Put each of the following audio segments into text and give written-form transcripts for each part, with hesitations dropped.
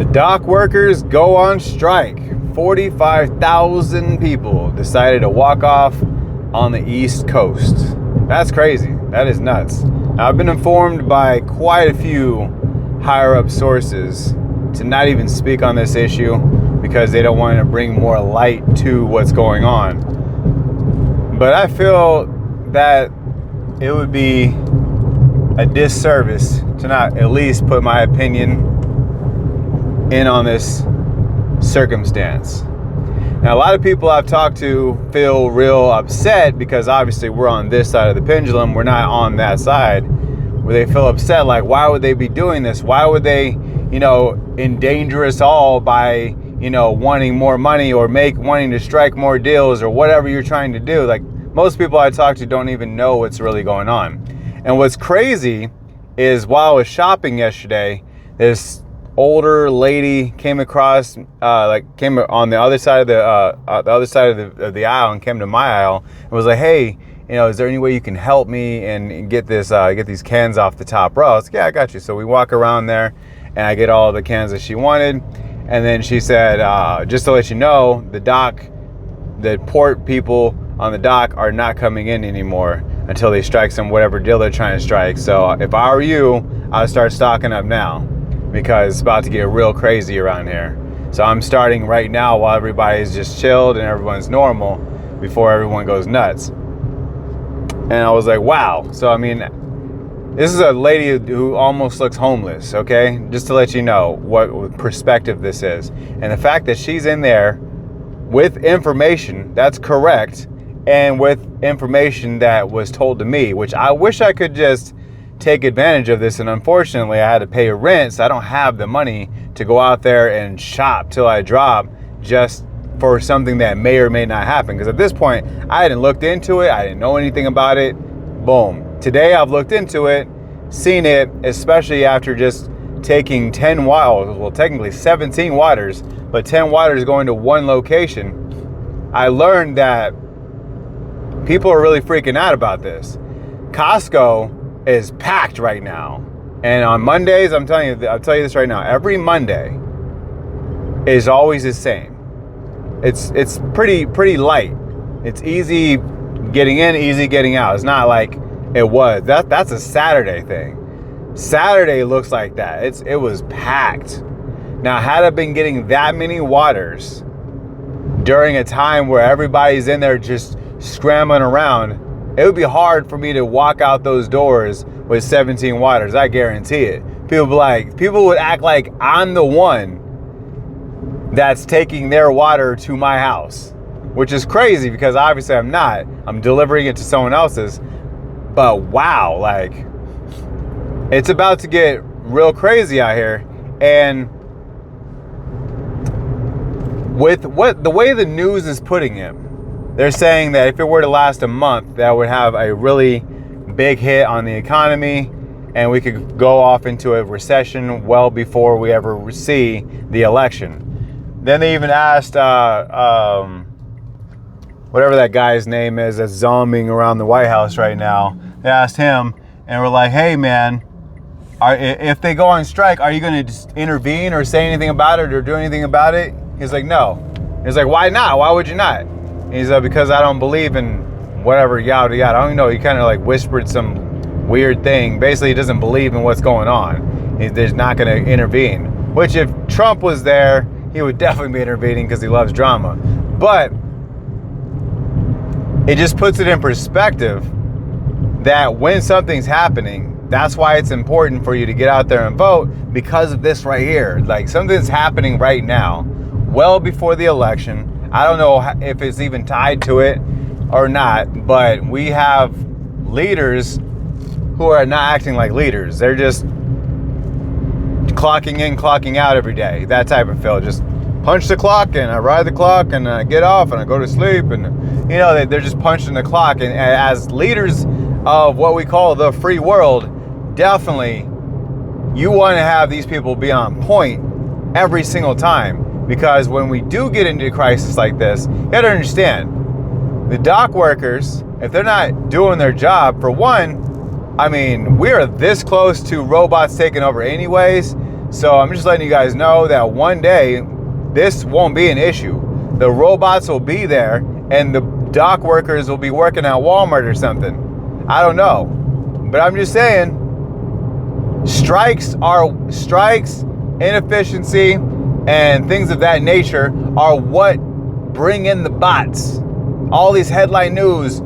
The dock workers go on strike. 45,000 people decided to walk off on the East Coast. That's crazy. That is nuts. Now, I've been informed by quite a few higher up sources to not even speak on this issue because they don't want to bring more light to what's going on. But I feel that it would be a disservice to not at least put my opinion in on this circumstance. Now, a lot of people I've talked to feel real upset because obviously we're on this side of the pendulum. We're not on that side where they feel upset. Like, why would they be doing this? Why would they, endanger us all by, wanting more money or wanting to strike more deals or whatever you're trying to do? Like, most people I talk to don't even know what's really going on. And what's crazy is while I was shopping yesterday, this older lady came across, came on the other side of the aisle and came to my aisle and was like, "Hey, is there any way you can help me and get these cans off the top row?" I was like, "Yeah, I got you." So we walk around there, and I get all the cans that she wanted, and then she said, "Just to let you know, the port people on the dock are not coming in anymore until they strike whatever deal they're trying to strike. So if I were you, I would start stocking up now, because it's about to get real crazy around here. So I'm starting right now while everybody's just chilled and everyone's normal before everyone goes nuts." And I was like, wow. So, this is a lady who almost looks homeless, okay? Just to let you know what perspective this is. And the fact that she's in there with information that's correct and with information that was told to me, which I wish I could just take advantage of this, and unfortunately I had to pay rent, so I don't have the money to go out there and shop till I drop just for something that may or may not happen, because at this point I hadn't looked into it, I didn't know anything about it. Boom. Today I've looked into it, seen it, especially after just taking 10 waters, well technically 17 waters, but 10 waters going to one location. I learned that people are really freaking out about this. Costco is packed right now, and on Mondays, I'll tell you this right now, every Monday is always the same. It's pretty light. It's easy getting in, easy getting out. It's not like it was. That's a Saturday thing. Saturday looks like that. It was packed. Now, had I been getting that many waters during a time where everybody's in there just scrambling around, it would be hard for me to walk out those doors with 17 waters. I guarantee it. People would act like I'm the one that's taking their water to my house, which is crazy because obviously I'm not. I'm delivering it to someone else's. But wow, it's about to get real crazy out here. And with the way the news is putting it, they're saying that if it were to last a month, that would have a really big hit on the economy, and we could go off into a recession well before we ever see the election. Then they even asked, whatever that guy's name is that's zombing around the White House right now, they asked him, and we're like, "Hey man, if they go on strike, are you going to just intervene or say anything about it or do anything about it?" He's like, "No." He's like, "Why not? Why would you not?" He's like, "Because I don't believe in whatever, yada yada." I don't know. He kind of whispered some weird thing. Basically, he doesn't believe in what's going on. He's not going to intervene. Which, if Trump was there, he would definitely be intervening because he loves drama. But it just puts it in perspective that when something's happening, that's why it's important for you to get out there and vote, because of this right here. Something's happening right now, well before the election. I don't know if it's even tied to it or not, but we have leaders who are not acting like leaders. They're just clocking in, clocking out every day. That type of feel. Just punch the clock and I ride the clock and I get off and I go to sleep, and they're just punching the clock. And as leaders of what we call the free world, definitely you want to have these people be on point every single time. Because when we do get into a crisis like this, you gotta understand, the dock workers, if they're not doing their job, for one, we are this close to robots taking over anyways. So I'm just letting you guys know that one day this won't be an issue. The robots will be there and the dock workers will be working at Walmart or something. I don't know. But I'm just saying, strikes, inefficiency, and things of that nature are what bring in the bots. All these headline news,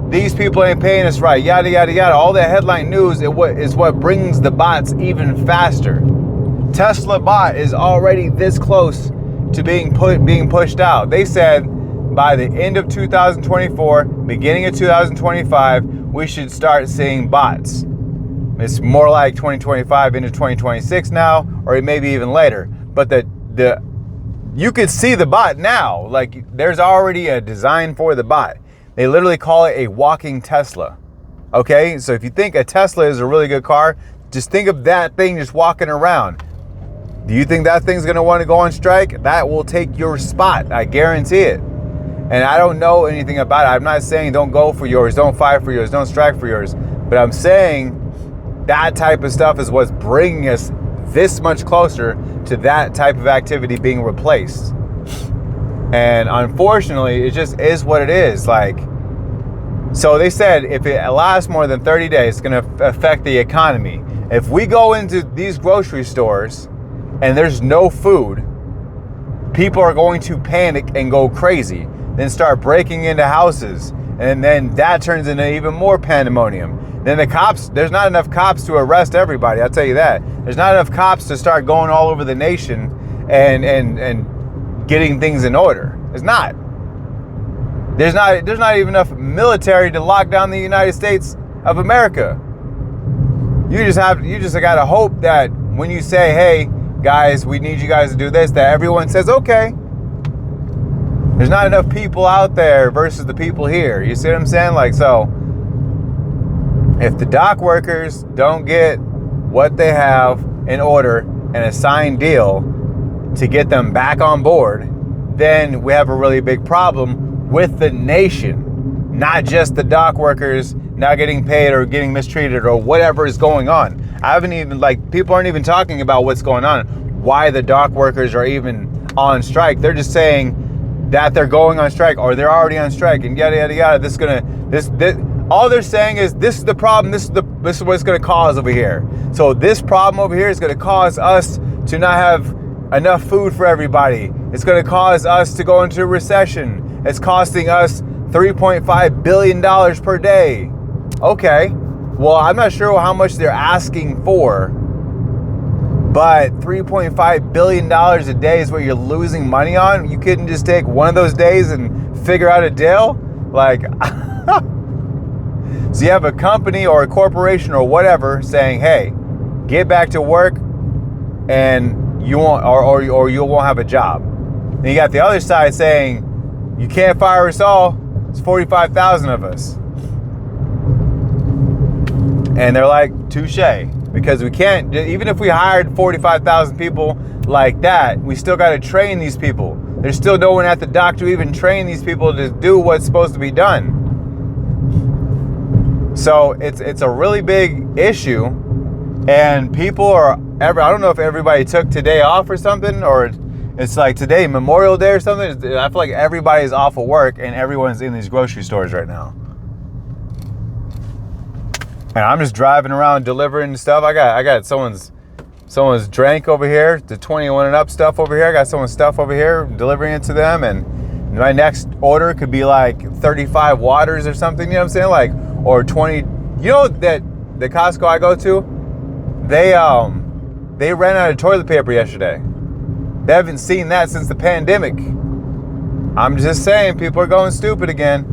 these people ain't paying us right, yada, yada, yada. All that headline news is what brings the bots even faster. Tesla bot is already this close to being pushed out. They said by the end of 2024, beginning of 2025, we should start seeing bots. It's more like 2025 into 2026 now, or maybe even later. But you could see the bot now. Like, there's already a design for the bot. They literally call it a walking Tesla. Okay, so if you think a Tesla is a really good car, just think of that thing just walking around. Do you think that thing's gonna want to go on strike? That will take your spot, I guarantee it. And I don't know anything about it. I'm not saying don't go for yours, don't fight for yours, don't strike for yours. But I'm saying that type of stuff is what's bringing us this much closer to that type of activity being replaced. And unfortunately, it just is what it is. Like, so they said if it lasts more than 30 days, it's gonna affect the economy. If we go into these grocery stores and there's no food, people are going to panic and go crazy, then start breaking into houses, and then that turns into even more pandemonium. Then the cops, there's not enough cops to arrest everybody, I'll tell you that. There's not enough cops to start going all over the nation and getting things in order. It's not. There's not even enough military to lock down the United States of America. You just gotta hope that when you say, hey, guys, we need you guys to do this, that everyone says, okay. There's not enough people out there versus the people here. You see what I'm saying? Like, so if the dock workers don't get what they have in order and a signed deal to get them back on board, then we have a really big problem with the nation, not just the dock workers not getting paid or getting mistreated or whatever is going on. People aren't even talking about what's going on, why the dock workers are even on strike. They're just saying that they're going on strike or they're already on strike and yada, yada, yada. All they're saying is this is the problem, this is what it's gonna cause over here. So this problem over here is gonna cause us to not have enough food for everybody. It's gonna cause us to go into a recession. It's costing us $3.5 billion per day. Okay, well, I'm not sure how much they're asking for, but $3.5 billion a day is what you're losing money on. You couldn't just take one of those days and figure out a deal? Like, so you have a company or a corporation or whatever saying, hey, get back to work and you won't, or you won't have a job. Then you got the other side saying, you can't fire us all. It's 45,000 of us. And they're like, touche. Because we can't, even if we hired 45,000 people like that, we still got to train these people. There's still no one at the dock to even train these people to do what's supposed to be done. So it's a really big issue. And people are, I don't know if everybody took today off or something, or it's like today, Memorial Day or something. I feel like everybody's off of work and everyone's in these grocery stores right now. And I'm just driving around delivering stuff. I got someone's drink over here, the 21 and up stuff over here. I got someone's stuff over here, delivering it to them. And my next order could be like 35 waters or something, you know what I'm saying? Like, or 20, you know that the Costco I go to, they ran out of toilet paper yesterday. They haven't seen that since the pandemic. I'm just saying, people are going stupid again.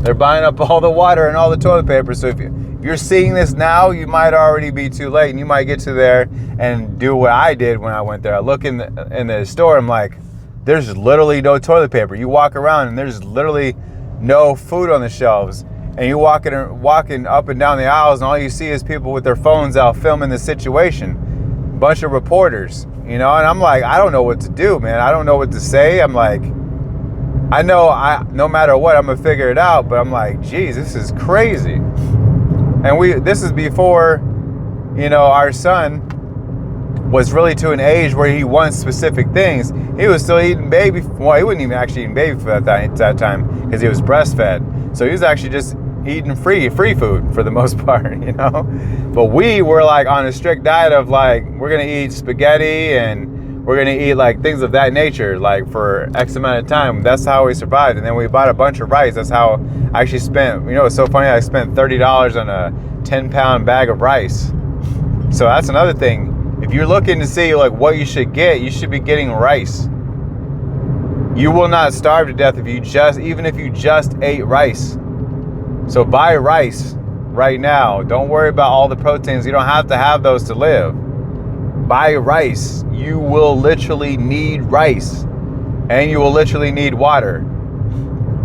They're buying up all the water and all the toilet paper. So if you're seeing this now, you might already be too late, and you might get to there and do what I did when I went there. I look in the store, I'm like, there's literally no toilet paper. You walk around and there's literally no food on the shelves. And you're walking up and down the aisles, and all you see is people with their phones out filming the situation. Bunch of reporters, you know, and I'm like, I don't know what to do, man. I don't know what to say. I'm like, I know no matter what, I'm gonna figure it out, but I'm like, geez, this is crazy. And this is before, you know, our son was really to an age where he wants specific things, he was still eating baby. Well, he wasn't even actually eating baby food at that time because he was breastfed. So he was actually just eating free food for the most part, you know. But we were like on a strict diet of like, we're gonna eat spaghetti and we're gonna eat like things of that nature, like for X amount of time. That's how we survived. And then we bought a bunch of rice. That's how I actually spent, you know, it's so funny, I spent $30 on a 10-pound bag of rice. So that's another thing. If you're looking to see like what you should get, you should be getting rice. You will not starve to death even if you just ate rice. So buy rice right now. Don't worry about all the proteins. You don't have to have those to live. Buy rice. You will literally need rice, and you will literally need water.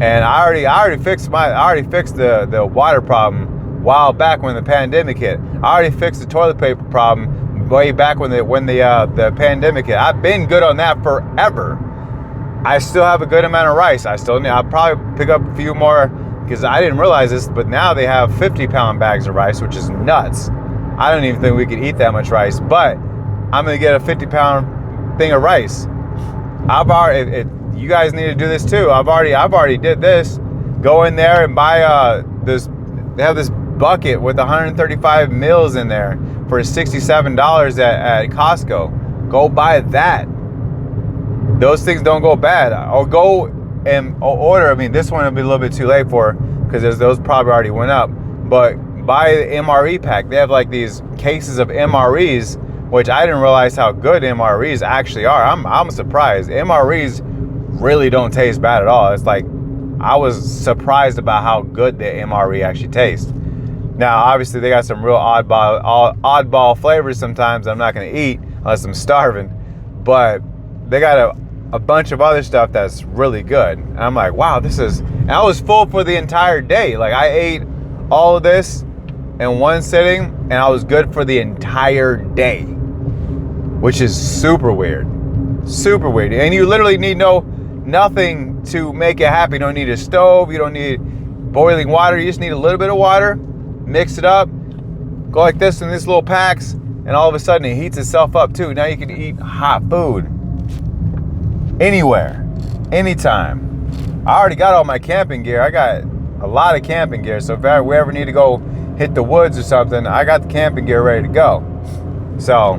And I already fixed the water problem a while back when the pandemic hit. I already fixed the toilet paper problem way back when the pandemic hit. I've been good on that forever. I still have a good amount of rice. I'll probably pick up a few more, because I didn't realize this, but now they have 50-pound bags of rice, which is nuts. I don't even think we could eat that much rice, but I'm gonna get a 50-pound thing of rice. You guys need to do this too. I've already did this. Go in there and buy they have this bucket with 135 meals in there for $67 at Costco. Go buy that. Those things don't go bad. Or go and order. I mean, this one will be a little bit too late for, because those probably already went up. But buy the MRE pack. They have like these cases of MREs, which I didn't realize how good MREs actually are. I'm surprised. MREs really don't taste bad at all. It's like, I was surprised about how good the MRE actually tastes. Now, obviously, they got some real oddball flavors sometimes I'm not going to eat unless I'm starving. But they got a bunch of other stuff that's really good. And I'm like, wow, and I was full for the entire day. Like, I ate all of this in one sitting, and I was good for the entire day, which is super weird. Super weird. And you literally need nothing to make it happen. You don't need a stove. You don't need boiling water. You just need a little bit of water. Mix it up. Go like this in these little packs, and all of a sudden it heats itself up too. Now you can eat hot food anywhere, anytime. I already got all my camping gear. I got a lot of camping gear. So if we ever need to go hit the woods or something, I got the camping gear ready to go. So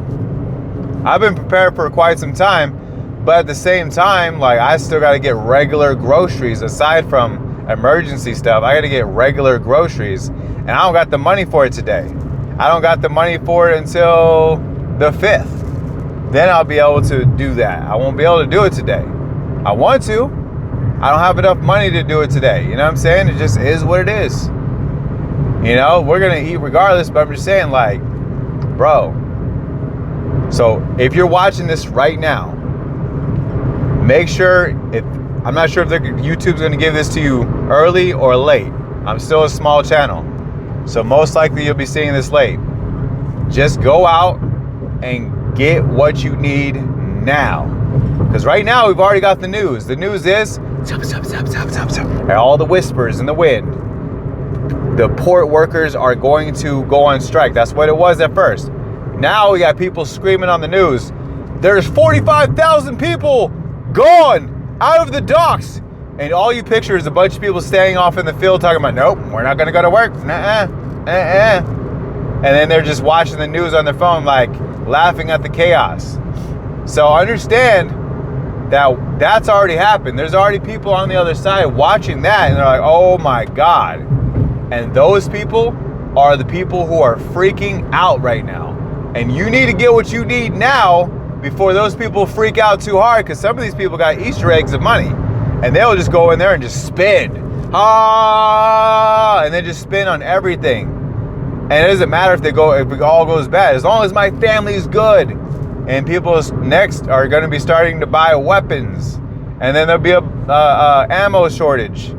I've been prepared for quite some time, but at the same time, like, I still got to get regular groceries aside from emergency stuff. I got to get regular groceries, and I don't got the money for it today. I don't got the money for it until the 5th. Then I'll be able to do that. I won't be able to do it today. I want to. I don't have enough money to do it today. You know what I'm saying? It just is what it is. You know, we're going to eat regardless, but I'm just saying, like, bro. So if you're watching this right now, make sure, I'm not sure if YouTube's going to give this to you early or late. I'm still a small channel, so most likely you'll be seeing this late. Just go out and get what you need now. Because right now we've already got the news. The news is and all the whispers in the wind. The port workers are going to go on strike. That's what it was at first. Now we got people screaming on the news. There's 45,000 people gone out of the docks. And all you picture is a bunch of people staying off in the field talking about, nope, we're not going to go to work. And then they're just watching the news on their phone, like laughing at the chaos. So understand that that's already happened. There's already people on the other side watching that, and they're like, oh my God. And those people are the people who are freaking out right now. And you need to get what you need now before those people freak out too hard, because some of these people got Easter eggs of money, and they'll just go in there and just spend. And then just spend on everything. And it doesn't matter if it all goes bad, as long as my family's good. And people next are going to be starting to buy weapons, and then there'll be a ammo shortage,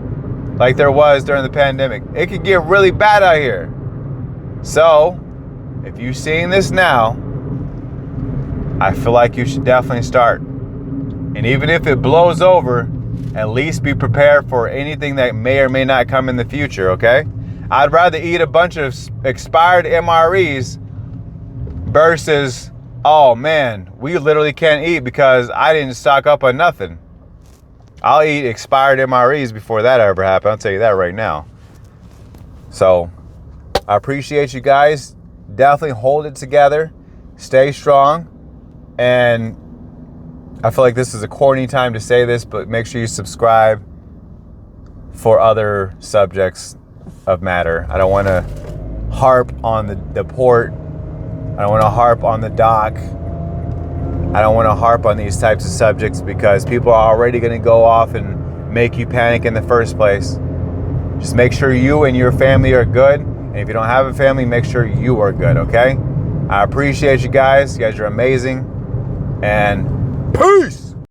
like there was during the pandemic. It could get really bad out here. So, if you're seeing this now, I feel like you should definitely start. And even if it blows over, at least be prepared for anything that may or may not come in the future, okay? I'd rather eat a bunch of expired MREs versus oh man, we literally can't eat because I didn't stock up on nothing. I'll eat expired MREs before that ever happened. I'll tell you that right now. So I appreciate you guys. Definitely hold it together. Stay strong. And I feel like this is a corny time to say this, but make sure you subscribe for other subjects of matter. I don't want to harp on the port. I don't want to harp on the dock. I don't want to harp on these types of subjects because people are already going to go off and make you panic in the first place. Just make sure you and your family are good. And if you don't have a family, make sure you are good, okay? I appreciate you guys. You guys are amazing. And peace!